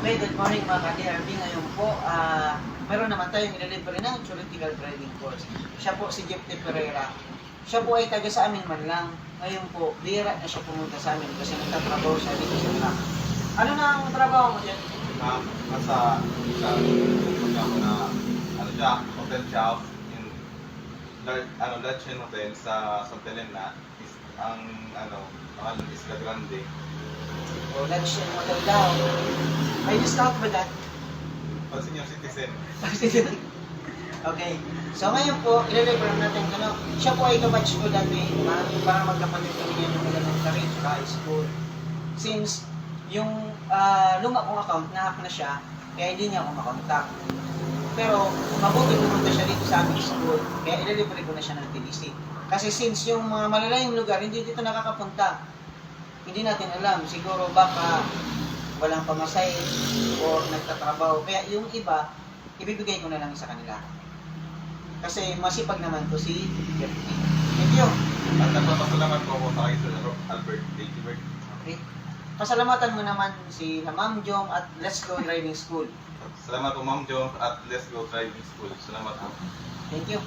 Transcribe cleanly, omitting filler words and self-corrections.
Okay, good morning mga ka-DRB. Ngayon po, meron naman tayong ililibre ng theoretical driving course. Siya po si Jeff T. Pereira. Siya po ay taga sa amin man lang. Ngayon po, bihira na siya pumunta sa amin kasi nagtatrabaho siya dito sa truck. Ano na ang trabaho mo dyan? Nasa ako na ano siya, hotel shop in Latchen Hotel sa Santa Elena is ang pangalan is La Grande. O, lunch and hotel daw. May discount ba dyan? Pag senior citizen. Okay. So ngayon po, ililibre natin siya po ay kabatch ko dati para magkapatid kami niya ng elementary at high school. Since yung luma kong account, na-hack na siya, kaya hindi niya ako makontak. Pero mabuti pumunta siya dito sa aming school, kaya ililibre ko na siya ng TDC. Kasi since yung mga malalayong lugar, hindi dito nakakapunta. Hindi natin alam, siguro baka walang pamasay o nagtatrabaho. Kaya yung iba, ibibigay ko na lang sa kanila. Kasi masipag naman to si Gertie. Thank you. At nagpapasalamat po ako sa kay Sir Albert. Thank you very much. Okay. Pasalamatan mo naman si Ma'am Jong at Let's Go Driving School. Salamat po Ma'am Jones at Let's Go Driving School. Salamat po. Thank you.